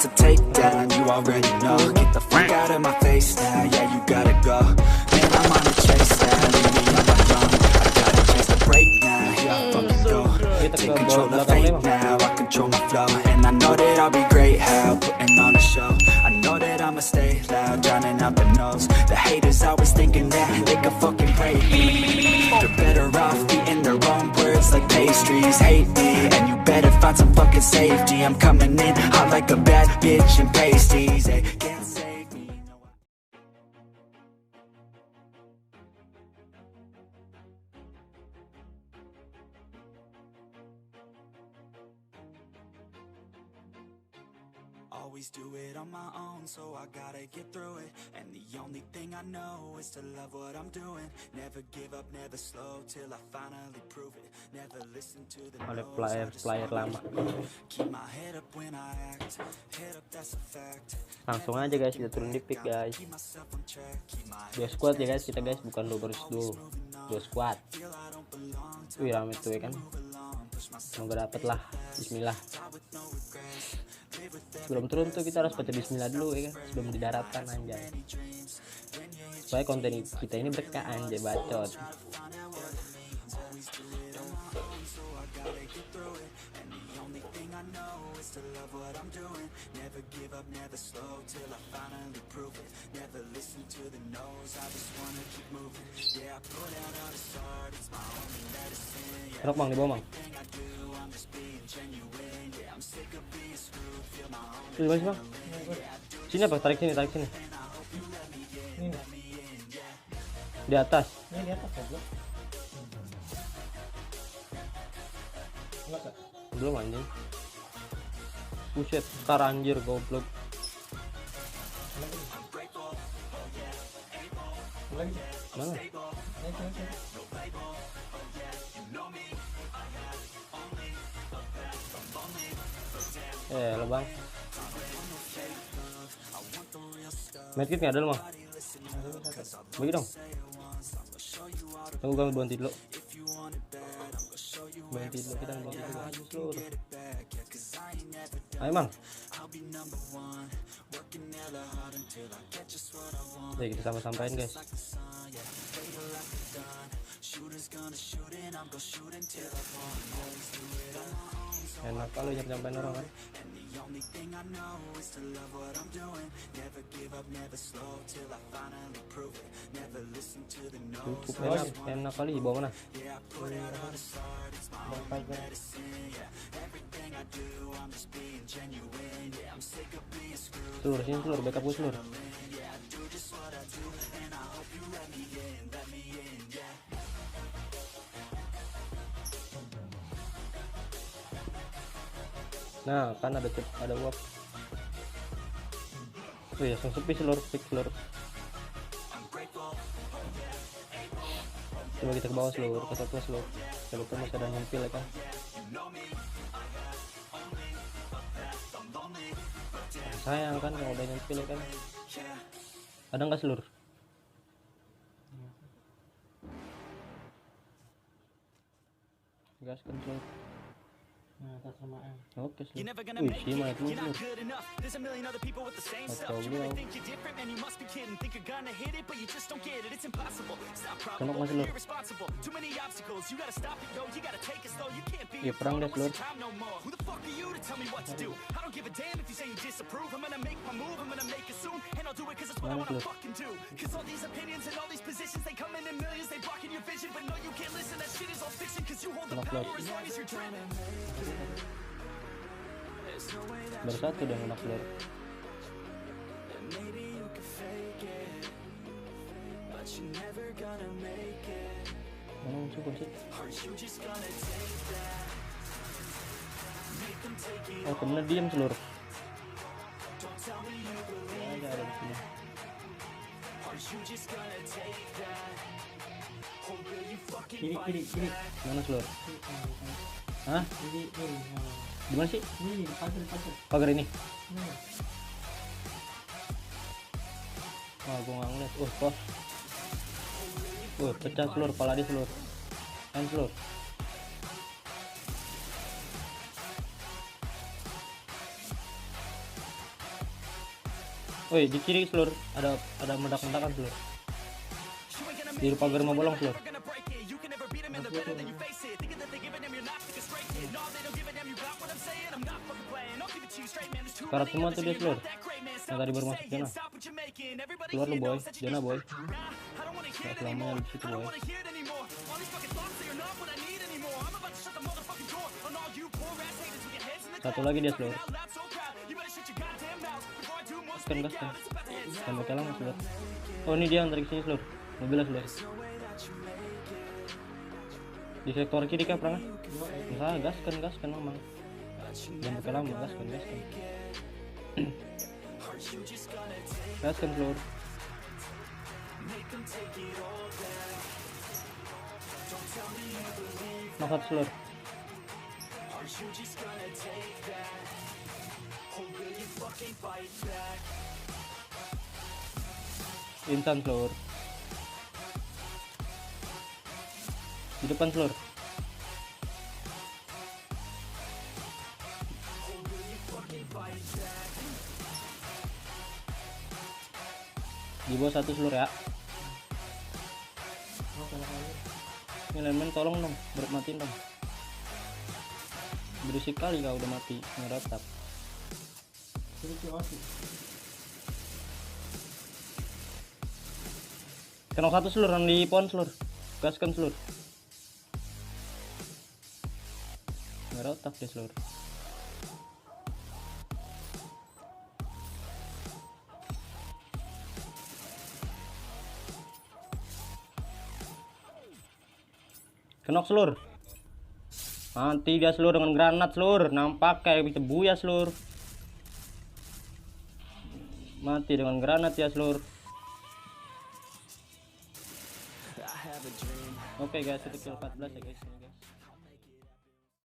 it's a takedown, you already know. Get the fuck out of my face now, yeah, you gotta go. Man, I'm on a chase now, leave me on my own. I got a chance to break now, yeah, I fucking go. Take control of fate now, I control my flow. And I know that I'll be great, how putting on a show. I know that I'ma stay loud, drowning out the noise. The haters always thinking that they can fucking break me. They're better off eating their own words like pastries. Hate me, and you better find some fucking safety. I'm coming in hot like a bad bitch and pasties. They can't save me. Always do it on my own, so I gotta get through it. And the only thing I know is to love what I'm doing. Never give up, never slow till I finally prove it. Never listen to the Oleh no's, I just player wanna lama. keep my head up when I act. Head up, that's a fact. Langsung aja guys, kita turun di pick guys. 2 squad ya guys, kita guys, bukan 2 versus 2 squad. Wih rame tuh ya kan. Semoga dapet lah. Bismillah. Sebelum turun tuh kita harus baca bismillah dulu ya kan, sebelum didaratan anjay. Supaya konten kita ini berkah anjay, bacot. Rok bang, di bawah bang. Tuh bang, bang. Sini apa? Tarik sini. Ini. Di atas. Ini di atas aja. Enggak, Kak. Belum anjing. Buset, tar anjir goblok. Lagi. Mana? Ini. Lo bang. Medkit nggak ada lo bang? Bagi dong. Tunggu kami bantu dulu. Bantu dulu, kita bantu dulu aja seluruh. Ayo bang. Oke, kita sama-samain guys. Enak kalau nyampe-nyampein orang kan. Cukup enak kali. Bawa mana? Telur sini, telur backup gue telur. Nah kan ada uap. Oh ya, langsung sepi seluruh, pick seluruh. Coba kita ke bawah seluruh, ke satu seluruh. Coba kita masih ada nyempil ya kan. Sayang kan kalau udah nyempil ya kan. Ada nggak seluruh? Gas kan seluruh. Nah, atas sama M. Oke, wih, sih mana tuh seluruh. Atau beliau. Kenok masih seluruh. Ya perang deh seluruh. Mana seluruh. Baru satu dan enak keluar. Mana musuh sih? Oh temennya diam seluruh. Ada di sini. Kiri. Mana seluruh? Hah? Ini. Gimana sih? Ini pagar ini. Wah, gua nggak ngeliat. Pos. Pecah seluruh, kepala dia seluruh. Main seluruh. Woi, di kiri seluruh ada meledak-meledakan seluruh. Di pagar rumah bolong seluruh. Karat semua tuh dia seluruh. Yang tadi baru masuk zona. Keluar lu boy, zona boy. Gak selamanya lu di situ boy. Satu lagi dia seluruh. Gaskan. Sampai kalah mas seluruh. Oh ini dia yang tarik sini seluruh. Mobilnya seluruh. Di sektor kiri kah perangnya? Enggak, gaskan memang. Jangan pakai lama, gaskan. Gaskan seluruh. Knock seluruh. Intan seluruh. Di depan seluruh. Di bawah satu seluruh ya. Ini elemen tolong dong, matiin dong. Berisik kali kau udah mati, ngeratap. Kena satu seluruh di pohon seluruh. Gaskan seluruh. Ngeratap dia seluruh. Kenok seluruh. Nanti dia seluruh dengan granat seluruh. Nampak kayak bisa buya seluruh. Mati dengan granat ya seluruh. Oke guys, itu kill 14 ya guys.